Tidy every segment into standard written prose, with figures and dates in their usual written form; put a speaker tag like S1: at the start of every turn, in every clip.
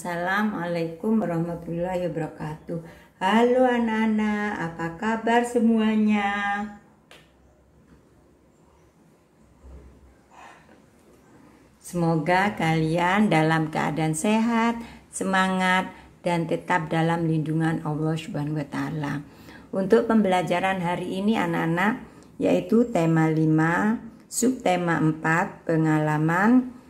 S1: Assalamualaikum warahmatullahi wabarakatuh. Halo anak-anak, apa kabar semuanya? Semoga kalian dalam keadaan sehat, semangat, dan tetap dalam lindungan Allah Subhanahu wa Ta'ala. Untuk pembelajaran hari ini anak-anak, yaitu tema 5, subtema 4, pengalaman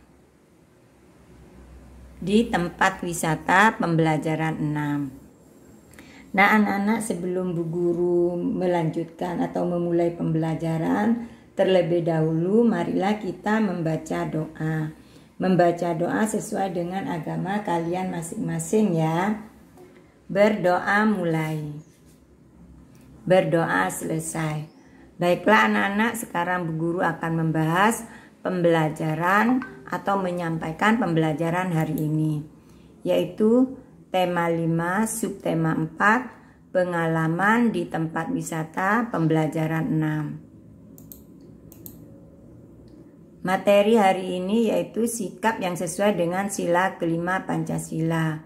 S1: di tempat wisata pembelajaran 6. Nah anak-anak, sebelum Bu Guru melanjutkan atau memulai pembelajaran, terlebih dahulu marilah kita membaca doa. Membaca doa sesuai dengan agama kalian masing-masing ya. Berdoa mulai, berdoa selesai. Baiklah anak-anak, sekarang Bu Guru akan membahas pembelajaran atau menyampaikan pembelajaran hari ini, yaitu tema 5, subtema 4, pengalaman di tempat wisata pembelajaran 6. Materi hari ini yaitu sikap yang sesuai dengan sila kelima Pancasila.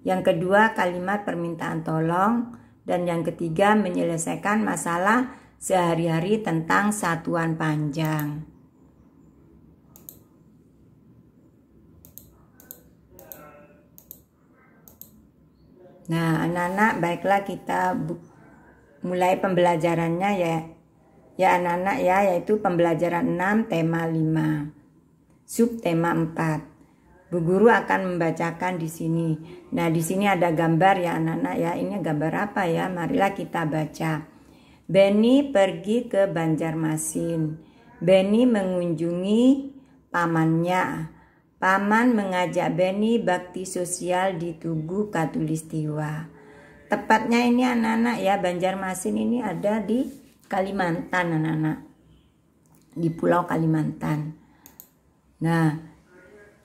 S1: Yang kedua, kalimat permintaan tolong. Dan yang ketiga, menyelesaikan masalah sehari-hari tentang satuan panjang. Nah anak-anak, baiklah kita mulai pembelajarannya ya anak-anak ya, yaitu pembelajaran 6 tema 5 subtema 4. Bu Guru akan membacakan di sini. Nah di sini ada gambar ya anak-anak ya. Ini gambar apa ya? Marilah kita baca. Beni pergi ke Banjarmasin. Beni mengunjungi pamannya. Paman mengajak Beni bakti sosial di Tugu Katulistiwa. Tepatnya ini anak-anak ya, Banjarmasin ini ada di Kalimantan anak-anak. Di Pulau Kalimantan. Nah,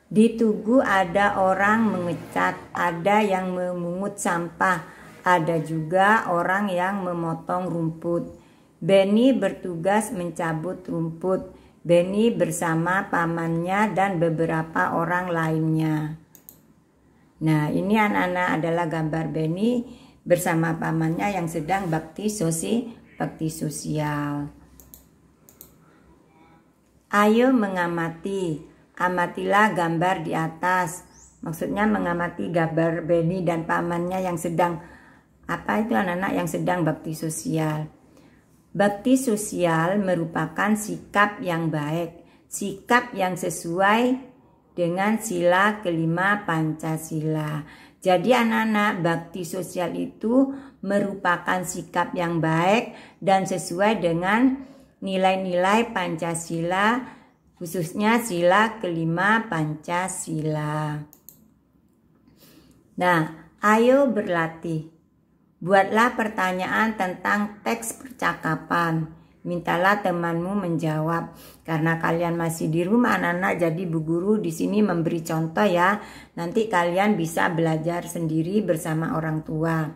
S1: di Tugu ada orang mengecat, ada yang memungut sampah, ada juga orang yang memotong rumput. Beni bertugas mencabut rumput. Beni bersama pamannya dan beberapa orang lainnya. Nah ini anak-anak adalah gambar Beni bersama pamannya yang sedang bakti sosial. Ayo mengamati, amatilah gambar di atas. Maksudnya mengamati gambar Beni dan pamannya yang sedang, apa itu anak-anak, yang sedang bakti sosial. Bakti sosial merupakan sikap yang baik, sikap yang sesuai dengan sila kelima Pancasila. Jadi anak-anak, bakti sosial itu merupakan sikap yang baik dan sesuai dengan nilai-nilai Pancasila, khususnya sila kelima Pancasila. Nah, ayo berlatih. Buatlah pertanyaan tentang teks percakapan. Mintalah temanmu menjawab. Karena kalian masih di rumah anak-anak, jadi Bu Guru di sini memberi contoh ya. Nanti kalian bisa belajar sendiri bersama orang tua.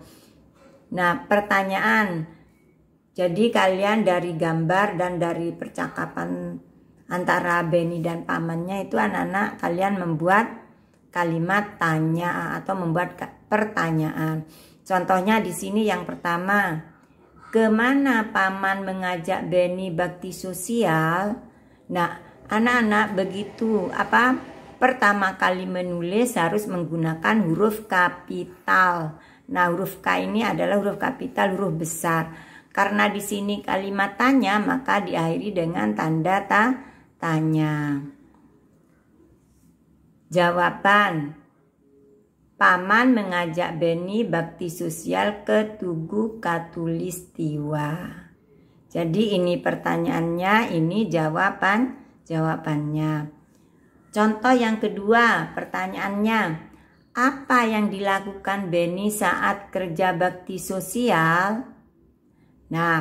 S1: Nah, pertanyaan. Jadi kalian dari gambar dan dari percakapan antara Beni dan pamannya itu anak-anak kalian membuat kalimat tanya atau membuat pertanyaan. Contohnya di sini yang pertama, kemana paman mengajak Beni bakti sosial? Nah, anak-anak begitu pertama kali menulis harus menggunakan huruf kapital. Nah, huruf K ini adalah huruf kapital, huruf besar. Karena di sini kalimat tanya, maka diakhiri dengan tanda tanya. Jawaban. Paman mengajak Beni bakti sosial ke Tugu Katulistiwa. Jadi ini pertanyaannya, ini jawabannya. Contoh yang kedua, pertanyaannya, apa yang dilakukan Beni saat kerja bakti sosial? Nah,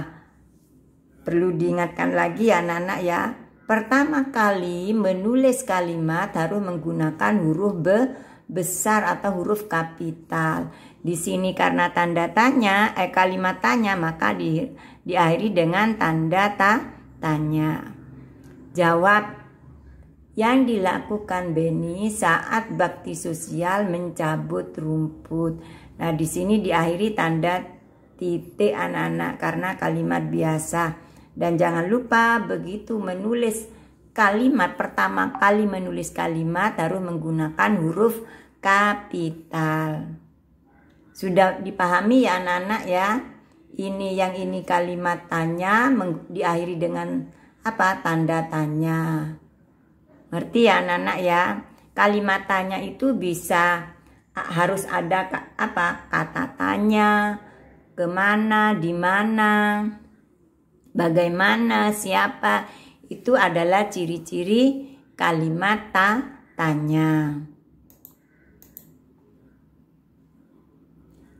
S1: perlu diingatkan lagi ya anak-anak ya. Pertama kali menulis kalimat harus menggunakan huruf besar atau huruf kapital. Di sini karena tanda tanya, kalimat tanya, maka diakhiri dengan tanda tanya. Jawab yang dilakukan Beni saat bakti sosial mencabut rumput. Nah, di sini diakhiri tanda titik anak-anak karena kalimat biasa. Dan jangan lupa begitu menulis kalimat, pertama kali menulis kalimat harus menggunakan huruf kapital. Sudah dipahami ya anak-anak ya? Ini kalimat tanya diakhiri dengan apa? Tanda tanya. Ngerti ya anak-anak ya? Kalimat tanya itu bisa harus ada apa? Kata tanya, kemana, di mana, bagaimana, siapa. Itu adalah ciri-ciri kalimat tanya.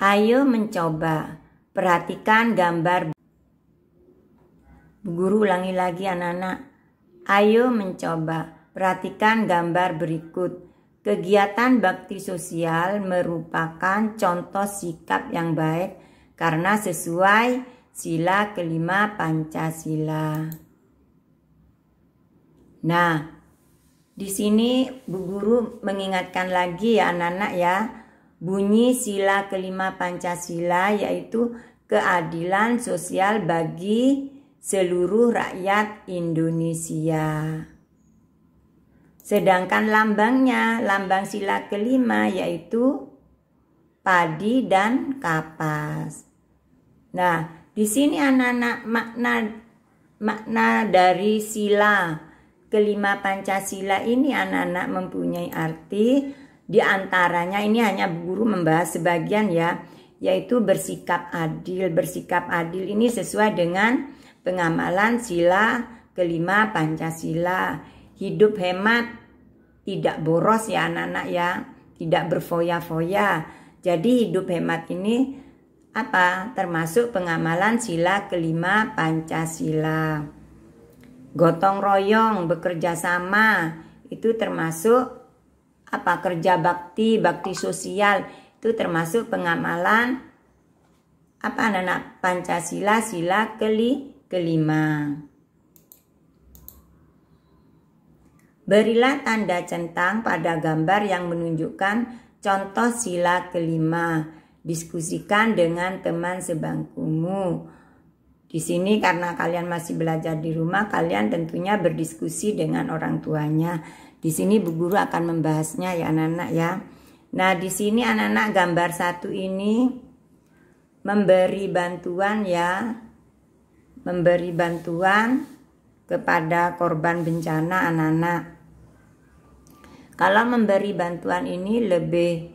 S1: Ayo mencoba. Perhatikan gambar. Bu Guru ulangi lagi anak-anak. Ayo mencoba. Perhatikan gambar berikut. Kegiatan bakti sosial merupakan contoh sikap yang baik karena sesuai sila kelima Pancasila. Nah, di sini Bu Guru mengingatkan lagi ya anak-anak ya. Bunyi sila kelima Pancasila yaitu keadilan sosial bagi seluruh rakyat Indonesia. Sedangkan lambangnya, lambang sila kelima yaitu padi dan kapas. Nah, di sini anak-anak makna dari sila kelima Pancasila ini anak-anak mempunyai arti. Di antaranya ini hanya Bu Guru membahas sebagian ya, yaitu bersikap adil. Bersikap adil ini sesuai dengan pengamalan sila kelima Pancasila. Hidup hemat, tidak boros ya anak-anak ya, tidak berfoya-foya. Jadi hidup hemat ini apa? Termasuk pengamalan sila kelima Pancasila. Gotong royong, bekerja sama, itu termasuk apa? Kerja bakti, bakti sosial, itu termasuk pengamalan apa anak-anak? Pancasila sila kelima. Berilah tanda centang pada gambar yang menunjukkan contoh sila kelima. Diskusikan dengan teman sebangkumu. Di sini karena kalian masih belajar di rumah, kalian tentunya berdiskusi dengan orang tuanya. Di sini Bu Guru akan membahasnya ya anak-anak ya. Nah, di sini anak-anak gambar satu ini memberi bantuan ya. Memberi bantuan kepada korban bencana anak-anak. Kalau memberi bantuan ini lebih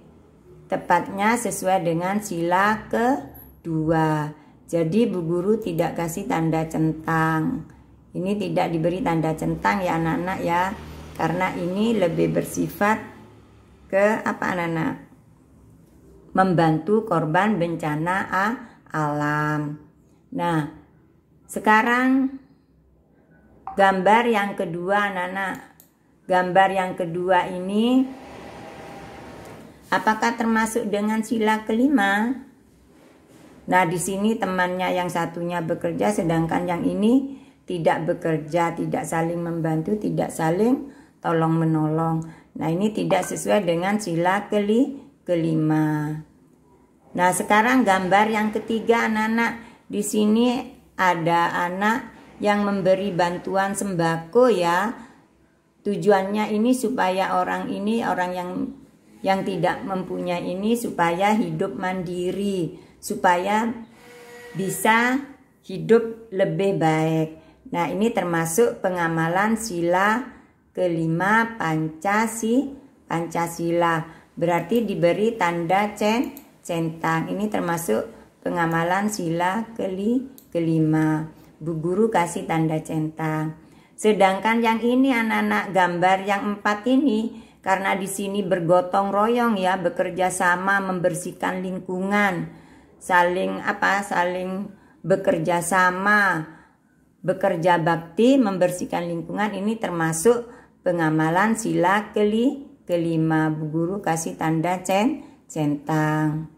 S1: tepatnya sesuai dengan sila kedua. Jadi Bu Guru tidak kasih tanda centang. Ini tidak diberi tanda centang ya anak-anak ya. Karena ini lebih bersifat ke apa anak-anak? Membantu korban bencana alam. Nah, sekarang gambar yang kedua anak-anak. Gambar yang kedua ini apakah termasuk dengan sila kelima? Nah, di sini temannya yang satunya bekerja sedangkan yang ini tidak bekerja, tidak saling membantu, tidak saling tolong menolong. Nah, ini tidak sesuai dengan sila kelima. Nah, sekarang gambar yang ketiga anak-anak. Di sini ada anak yang memberi bantuan sembako ya. Tujuannya ini supaya orang ini, orang yang tidak mempunyai ini supaya hidup mandiri, supaya bisa hidup lebih baik. Nah, ini termasuk pengamalan sila kelima Pancasila. Berarti diberi tanda centang. Ini termasuk pengamalan sila kelima. Bu Guru kasih tanda centang. Sedangkan yang ini anak-anak gambar yang 4 ini karena di sini bergotong royong ya, bekerja sama membersihkan lingkungan, saling bekerja sama, bekerja bakti membersihkan lingkungan, ini termasuk pengamalan sila kelima. Bu Guru kasih tanda centang.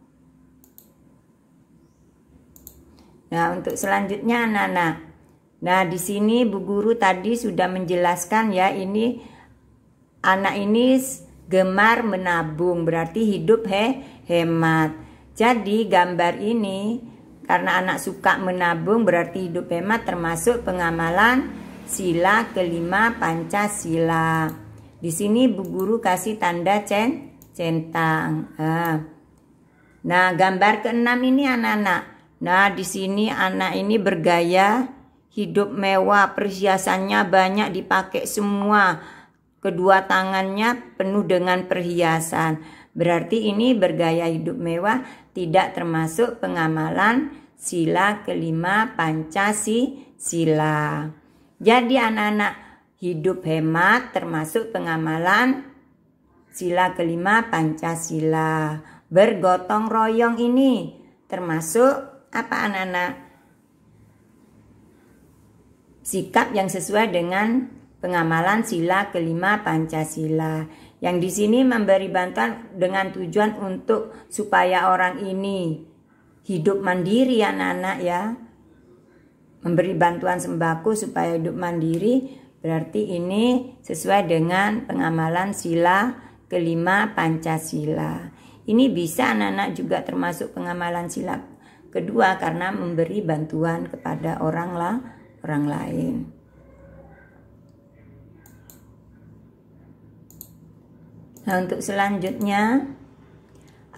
S1: Nah, untuk selanjutnya anak-anak. Nah, di sini Bu Guru tadi sudah menjelaskan ya, ini anak ini gemar menabung, berarti hidup hemat. Jadi gambar ini karena anak suka menabung berarti hidup hemat, termasuk pengamalan sila kelima Pancasila. Di sini Bu Guru kasih tanda centang. Nah, gambar keenam ini anak-anak. Nah, di sini anak ini bergaya hidup mewah, perhiasannya banyak dipakai semua. Kedua tangannya penuh dengan perhiasan. Berarti ini bergaya hidup mewah, tidak termasuk pengamalan sila kelima Pancasila. Jadi anak-anak, hidup hemat termasuk pengamalan sila kelima Pancasila. Bergotong royong ini termasuk apa anak-anak? Sikap yang sesuai dengan pengamalan sila kelima Pancasila. Yang di sini memberi bantuan dengan tujuan untuk supaya orang ini hidup mandiri anak-anak ya. Memberi bantuan sembako supaya hidup mandiri, berarti ini sesuai dengan pengamalan sila kelima Pancasila. Ini bisa anak-anak juga termasuk pengamalan sila kedua karena memberi bantuan kepada orang lain. Nah, untuk selanjutnya,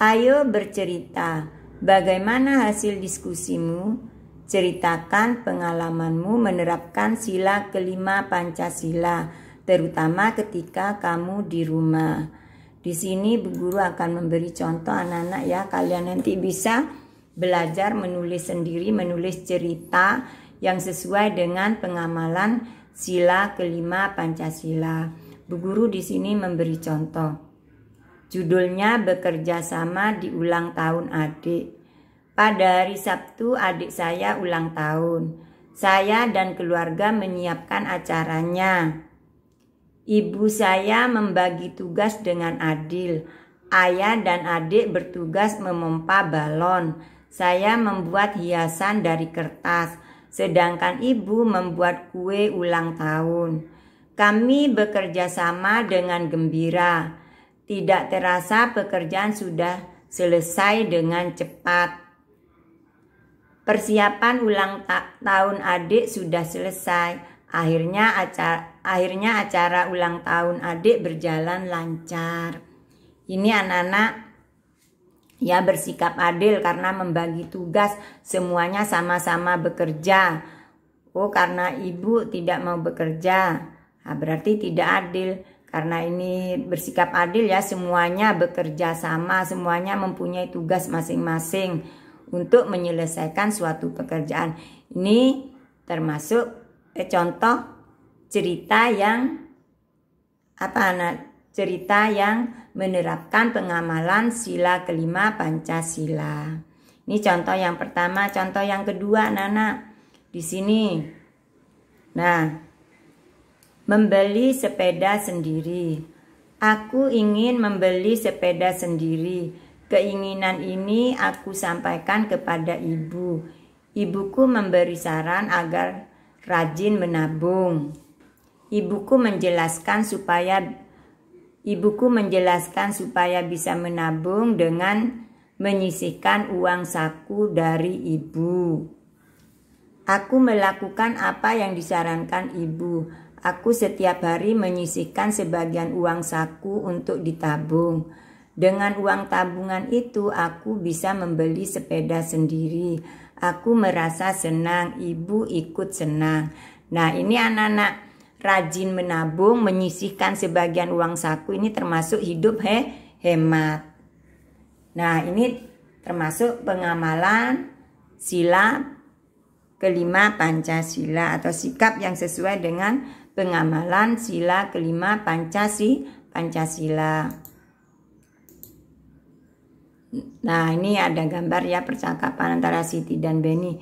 S1: ayo bercerita. Bagaimana hasil diskusimu? Ceritakan pengalamanmu menerapkan sila kelima Pancasila, terutama ketika kamu di rumah. Di sini Bu Guru akan memberi contoh anak-anak ya. Kalian nanti bisa belajar menulis sendiri, menulis cerita yang sesuai dengan pengamalan sila kelima Pancasila. Bu Guru di sini memberi contoh. Judulnya bekerja sama di ulang tahun adik. Pada hari Sabtu adik saya ulang tahun. Saya dan keluarga menyiapkan acaranya. Ibu saya membagi tugas dengan adil. Ayah dan adik bertugas memompa balon. Saya membuat hiasan dari kertas. Sedangkan ibu membuat kue ulang tahun. Kami bekerja sama dengan gembira. Tidak terasa pekerjaan sudah selesai dengan cepat. Persiapan ulang tahun adik sudah selesai. Akhirnya acara ulang tahun adik berjalan lancar. Ini anak-anak ya bersikap adil karena membagi tugas, semuanya sama-sama bekerja. Oh, karena ibu tidak mau bekerja. Nah, berarti tidak adil. Karena ini bersikap adil ya, semuanya bekerja sama, semuanya mempunyai tugas masing-masing untuk menyelesaikan suatu pekerjaan. Ini termasuk contoh cerita yang cerita yang menerapkan pengamalan sila kelima Pancasila. Ini contoh yang pertama, contoh yang kedua anak-anak di sini. Nah, membeli sepeda sendiri. Aku ingin membeli sepeda sendiri. Keinginan ini aku sampaikan kepada ibu. Ibuku memberi saran agar rajin menabung. Ibuku menjelaskan supaya bisa menabung dengan menyisihkan uang saku dari ibu. Aku melakukan apa yang disarankan ibu. Aku setiap hari menyisihkan sebagian uang saku untuk ditabung. Dengan uang tabungan itu aku bisa membeli sepeda sendiri. Aku merasa senang, ibu ikut senang. Nah, ini anak-anak rajin menabung, menyisihkan sebagian uang saku, ini termasuk hidup hemat. Nah, ini termasuk pengamalan sila kelima Pancasila atau sikap yang sesuai dengan pengamalan sila kelima Pancasila. Nah, ini ada gambar ya percakapan antara Siti dan Beni.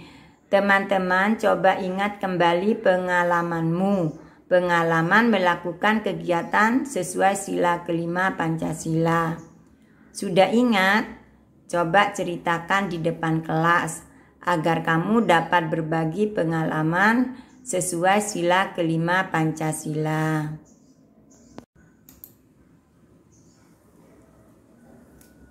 S1: Teman-teman coba ingat kembali pengalamanmu. Pengalaman melakukan kegiatan sesuai sila kelima Pancasila. Sudah ingat? Coba ceritakan di depan kelas agar kamu dapat berbagi pengalaman sesuai sila kelima Pancasila.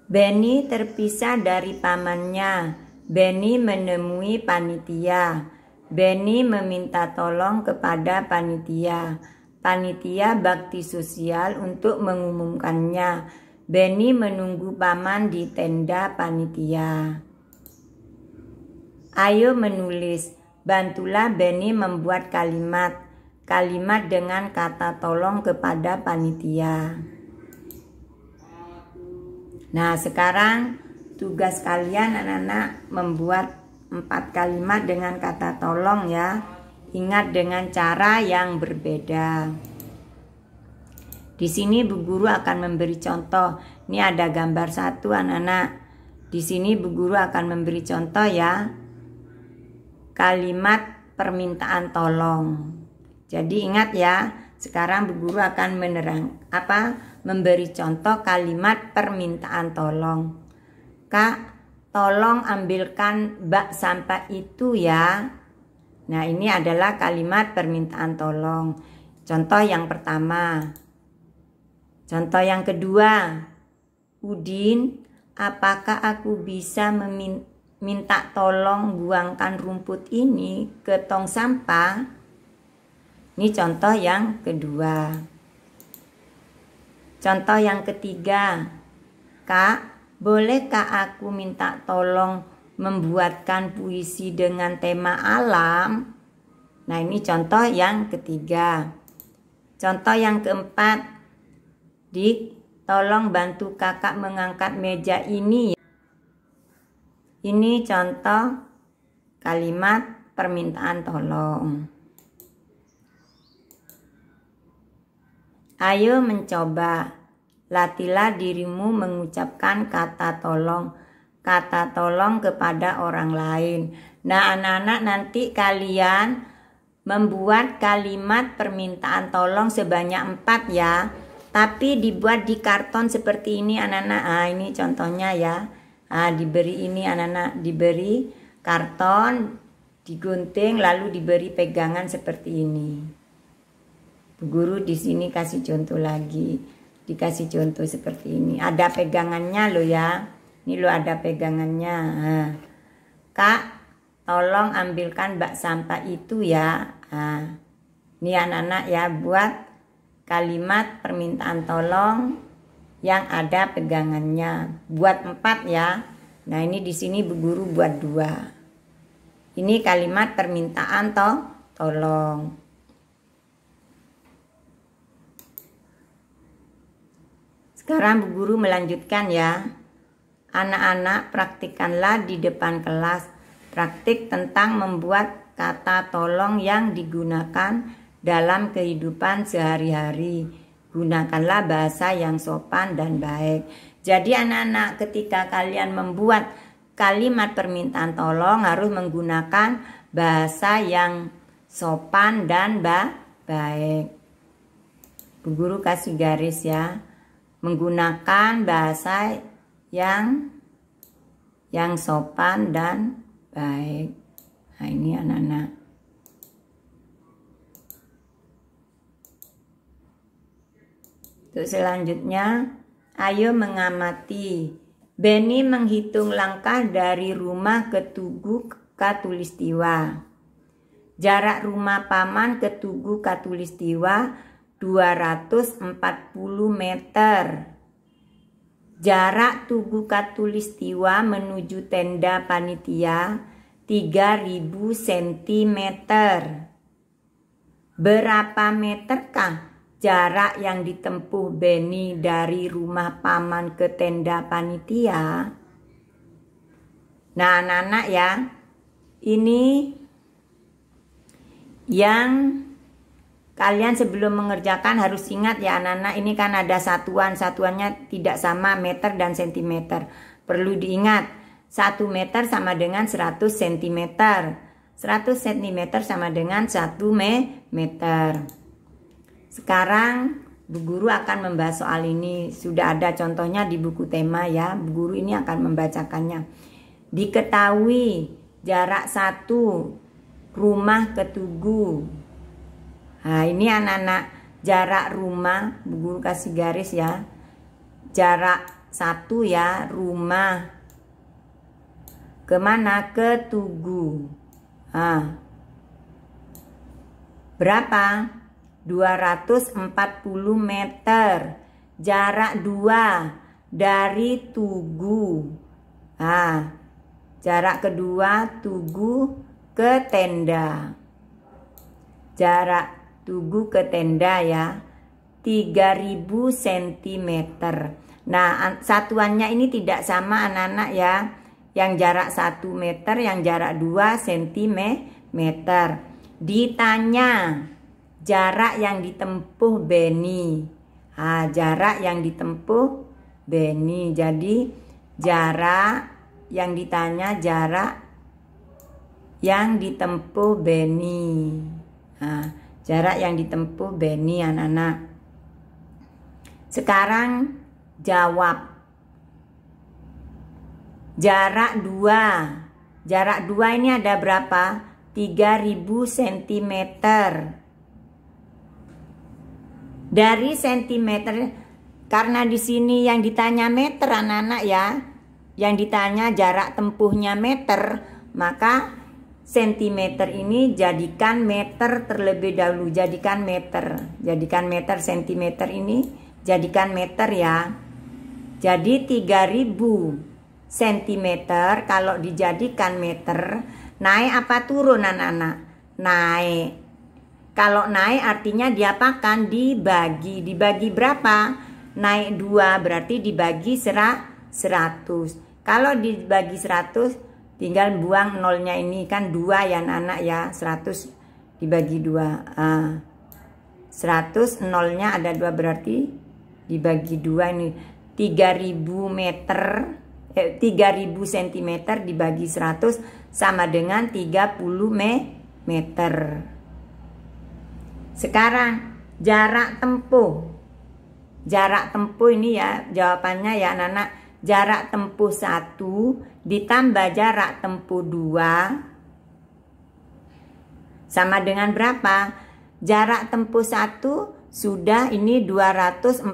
S1: Beni terpisah dari pamannya. Beni menemui panitia. Beni meminta tolong kepada panitia. Panitia bakti sosial untuk mengumumkannya. Beni menunggu paman di tenda panitia. Ayo menulis. Bantulah Beni membuat kalimat. Kalimat dengan kata tolong kepada panitia. Nah, sekarang tugas kalian anak-anak membuat 4 kalimat dengan kata tolong ya. Ingat dengan cara yang berbeda. Di sini Bu Guru akan memberi contoh. Ini ada gambar 1 anak-anak. Di sini Bu Guru akan memberi contoh ya. Kalimat permintaan tolong. Jadi ingat ya, sekarang Bu Guru akan memberi contoh kalimat permintaan tolong. Kak, tolong ambilkan bak sampah itu ya. Nah, ini adalah kalimat permintaan tolong. Contoh yang pertama. Contoh yang kedua. Udin, apakah aku bisa minta tolong buangkan rumput ini ke tong sampah? Ini contoh yang kedua. Contoh yang ketiga. Kak, bolehkah aku minta tolong membuatkan puisi dengan tema alam? Nah, ini contoh yang ketiga. Contoh yang keempat. Dik, tolong bantu kakak mengangkat meja ini. Ini contoh kalimat permintaan tolong. Ayo mencoba. Latihlah dirimu mengucapkan kata tolong. Kata tolong kepada orang lain. Nah, anak-anak, nanti kalian membuat kalimat permintaan tolong sebanyak 4 ya. Tapi dibuat di karton seperti ini anak-anak. Ini contohnya ya. Diberi ini anak-anak, diberi karton, digunting lalu diberi pegangan seperti ini. Bu Guru di sini kasih contoh lagi. Dikasih contoh seperti ini. Ada pegangannya loh ya. Ini loh ada pegangannya. Kak, tolong ambilkan bak sampah itu ya. Ini anak-anak ya, buat kalimat permintaan tolong yang ada pegangannya. Buat 4 ya. Nah, ini di sini Bu Guru buat 2. Ini kalimat permintaan tolong. Sekarang Bu Guru melanjutkan ya. Anak-anak, praktikkanlah di depan kelas. Praktik tentang membuat kata tolong yang digunakan dalam kehidupan sehari-hari. Gunakanlah bahasa yang sopan dan baik. Jadi anak-anak, ketika kalian membuat kalimat permintaan tolong harus menggunakan bahasa yang sopan dan baik. Bu Guru kasih garis ya. Menggunakan bahasa yang sopan dan baik. Nah, ini anak-anak. Untuk selanjutnya, ayo mengamati. Beni menghitung langkah dari rumah ke Tugu Katulistiwa. Jarak rumah paman ke Tugu Katulistiwa 240 meter. Jarak Tugu Katulistiwa menuju tenda panitia 3000 cm. Berapa meterkah jarak yang ditempuh Beni dari rumah paman ke tenda panitia? Nah, anak-anak ya, ini yang kalian sebelum mengerjakan harus ingat ya anak-anak, ini kan ada satuannya tidak sama meter dan sentimeter. Perlu diingat, 1 meter sama dengan 100 cm. 100 cm sama dengan 1 meter. Sekarang Bu Guru akan membahas soal ini. Sudah ada contohnya di buku tema ya. Bu Guru ini akan membacakannya. Diketahui jarak 1 rumah ke Tugu. Nah, ini anak-anak, jarak rumah, Bu Guru kasih garis ya. Jarak satu ya, rumah. Kemana? Ke Tugu. Berapa? 240 meter. Jarak 2 dari Tugu. Jarak kedua Tugu ke tenda. Jarak Tugu ke tenda ya, 3000 cm. Nah, satuannya ini tidak sama anak-anak ya. Yang jarak 1 meter, yang jarak 2 cm. Ditanya jarak yang ditempuh Beni. Jarak yang ditempuh Beni. Jadi jarak yang ditanya, jarak yang ditempuh Beni. Jarak yang ditempuh Beni anak-anak. Sekarang jawab. Jarak 2. Jarak 2 ini ada berapa? 3000 cm. Dari centimeter, karena di sini yang ditanya meter anak-anak ya. Yang ditanya jarak tempuhnya meter, maka sentimeter ini jadikan meter terlebih dahulu. Jadikan meter. Jadikan meter, sentimeter ini jadikan meter ya. Jadi 3000 cm kalau dijadikan meter, naik apa turun anak-anak? Naik. Kalau naik artinya diapakan? Dibagi. Dibagi berapa? Naik 2 berarti dibagi 100. Kalau dibagi 100 tinggal buang nolnya, ini kan 2 ya anak-anak ya. 100 dibagi 2. 100 nolnya ada 2 berarti dibagi 2 ini 3000 meter. 3000 cm dibagi 100 sama dengan 30 meter. Sekarang jarak tempuh. Jarak tempuh ini ya jawabannya ya anak-anak. Jarak tempuh 1 ditambah jarak tempuh 2 sama dengan berapa? Jarak tempuh 1 sudah ini 240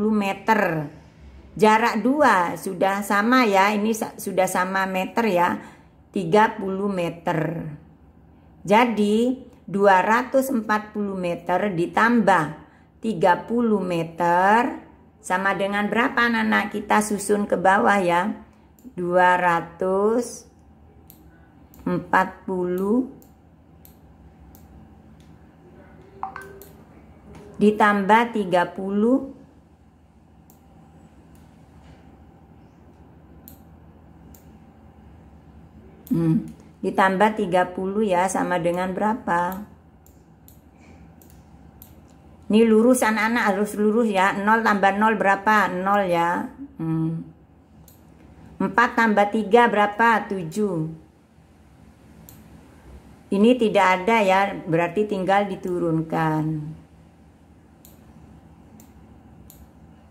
S1: meter. Jarak 2 sudah sama ya, ini sudah sama meter ya, 30 meter. Jadi 240 meter ditambah 30 meter sama dengan berapa anak-anak? Kita susun ke bawah ya. 240 ditambah 30 ditambah 30 ya sama dengan berapa? Ini lurus anak-anak, harus lurus ya. 0 tambah 0 berapa? 0 ya. 4 tambah 3 berapa? 7. Ini tidak ada ya, berarti tinggal diturunkan.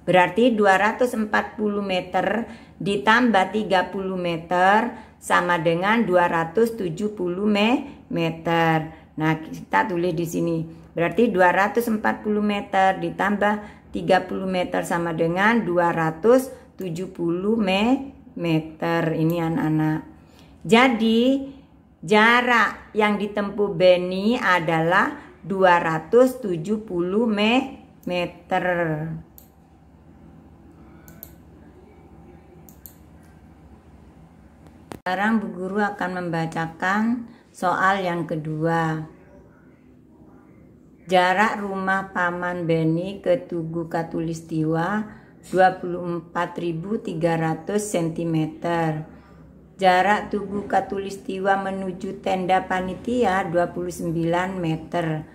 S1: Berarti 240 meter ditambah 30 meter sama dengan 270 meter. Nah, kita tulis di sini. Berarti 240 meter ditambah 30 meter sama dengan 270 meter. Ini anak-anak. Jadi jarak yang ditempuh Beni adalah 270 meter. Sekarang Bu Guru akan membacakan soal yang kedua. Jarak rumah Paman Beni ke Tugu Katulistiwa 24.300 cm. Jarak Tugu Katulistiwa menuju tenda panitia 29 meter.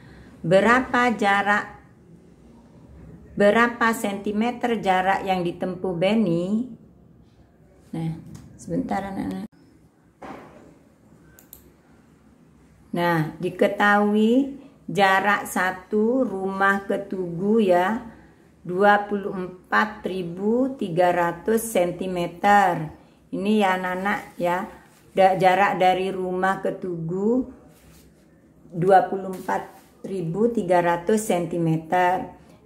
S1: Berapa sentimeter jarak yang ditempuh Beni? Nah, sebentar anak-anak. Nah, diketahui jarak 1 rumah ke Tugu ya 24.300 cm. Ini ya anak-anak ya. Jarak dari rumah ke Tugu 24.300 cm.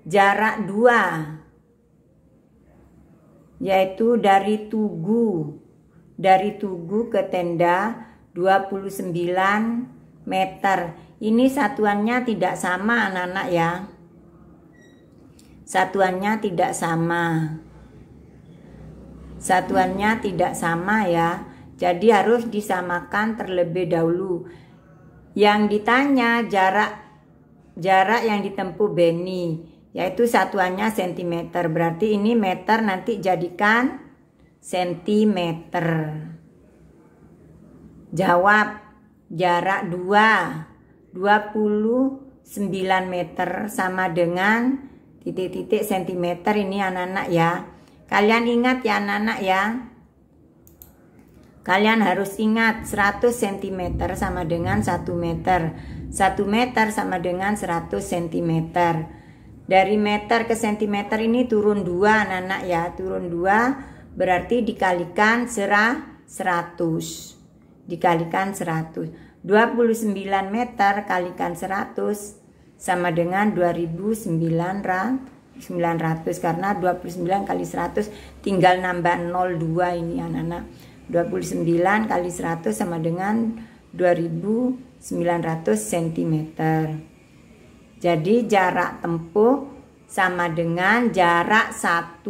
S1: jarak 2, yaitu dari Tugu ke tenda 29 meter. Ini satuannya tidak sama anak-anak ya. Satuannya tidak sama ya. Jadi harus disamakan terlebih dahulu. Yang ditanya jarak yang ditempuh Beni, yaitu satuannya cm. Berarti ini meter, nanti jadikan cm. Jawab, jarak 29 meter sama dengan titik-titik cm ini anak-anak ya. Kalian ingat ya anak-anak ya. Kalian harus ingat 100 cm sama dengan 1 meter. 1 meter sama dengan 100 cm. Dari meter ke cm ini turun 2 anak-anak ya. Turun 2 berarti dikalikan 100. Dikalikan 100. 29 meter kalikan 100 sama dengan 2.900. Karena 29 kali 100 tinggal nambah 02 ini anak-anak. 29 kali 100 sama dengan 2.900 cm. Jadi jarak tempuh sama dengan jarak 1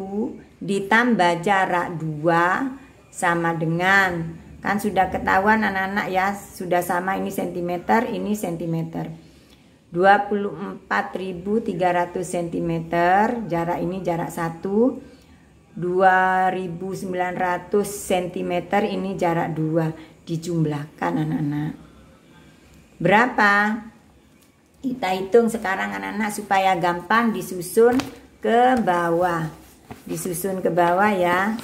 S1: ditambah jarak 2 sama dengan, kan sudah ketahuan anak-anak ya, sudah sama, ini cm, ini cm. 24.300 cm, jarak ini jarak 1. 2.900 cm ini jarak 2. Dijumlahkan anak-anak. Berapa? Kita hitung sekarang anak-anak supaya gampang disusun ke bawah. Disusun ke bawah ya,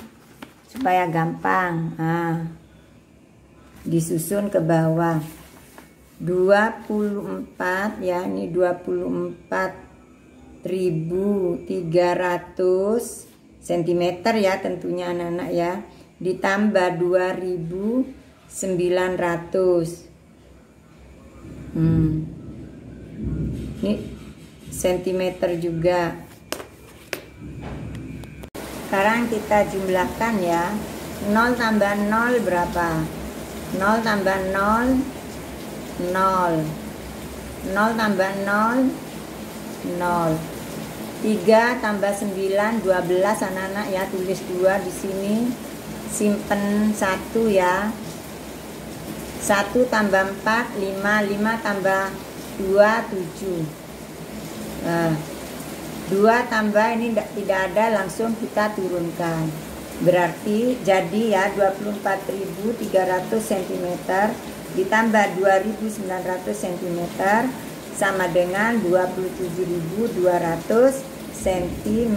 S1: supaya gampang. Nah, disusun ke bawah. 24 ya, ini 24.300 cm ya tentunya anak-anak ya, ditambah 2.900. Ini cm juga. Sekarang kita jumlahkan ya. 0 tambah 0 berapa? 0 tambah 0 0. 0 tambah 0 0. 3 tambah 9 12 anak-anak ya, tulis 2 di sini, simpen 1 ya. 1 tambah 4 5, 5 tambah 2 7. 2 tambah ini tidak ada, langsung kita turunkan. Berarti jadi ya 24.300 cm ditambah 2.900 cm sama dengan 27.200 cm.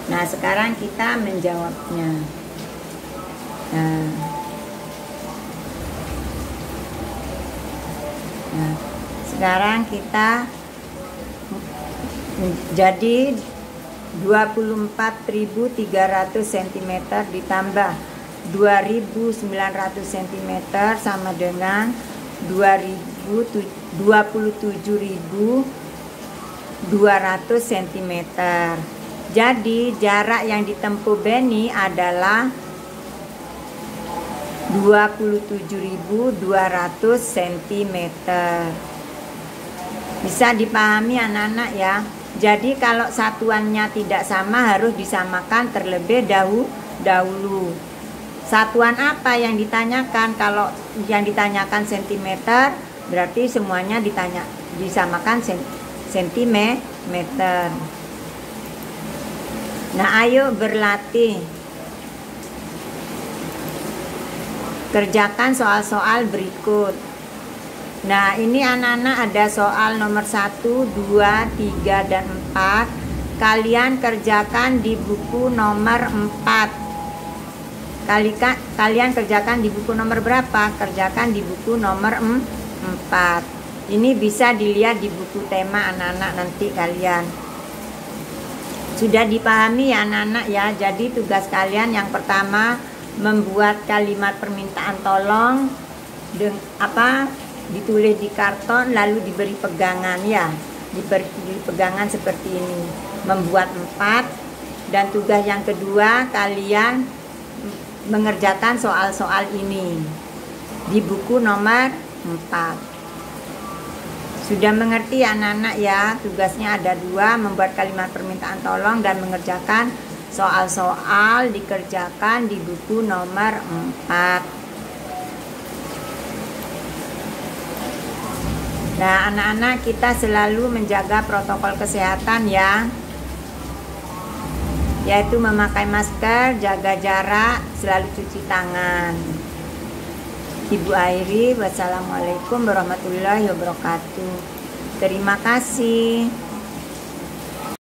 S1: Nah, sekarang kita menjawabnya. Nah, sekarang kita jadi 24.300 cm ditambah 2.900 cm sama dengan 27.200 cm. Jadi jarak yang ditempuh Beni adalah 27.200 cm. Bisa dipahami anak-anak ya. Jadi kalau satuannya tidak sama harus disamakan terlebih dahulu. Satuan apa yang ditanyakan? Kalau yang ditanyakan cm, berarti semuanya disamakan cm. Nah, ayo berlatih. Kerjakan soal-soal berikut. Nah, ini anak-anak ada soal nomor 1, 2, 3, dan 4. Kalian kerjakan di buku nomor 4. Kalian kerjakan di buku nomor berapa? Kerjakan di buku nomor 4. Ini bisa dilihat di buku tema anak-anak nanti kalian. Sudah dipahami ya anak-anak ya. Jadi tugas kalian yang pertama membuat kalimat permintaan tolong ditulis di karton lalu diberi pegangan ya, diberi pegangan seperti ini, membuat 4. Dan tugas yang kedua, kalian mengerjakan soal-soal ini di buku nomor 4. Sudah mengerti anak-anak ya? Tugasnya ada 2, membuat kalimat permintaan tolong dan mengerjakan soal-soal dikerjakan di buku nomor 4. Nah, anak-anak, kita selalu menjaga protokol kesehatan ya, yaitu memakai masker, jaga jarak, selalu cuci tangan. Ibu akhiri, wassalamualaikum warahmatullahi wabarakatuh. Terima kasih.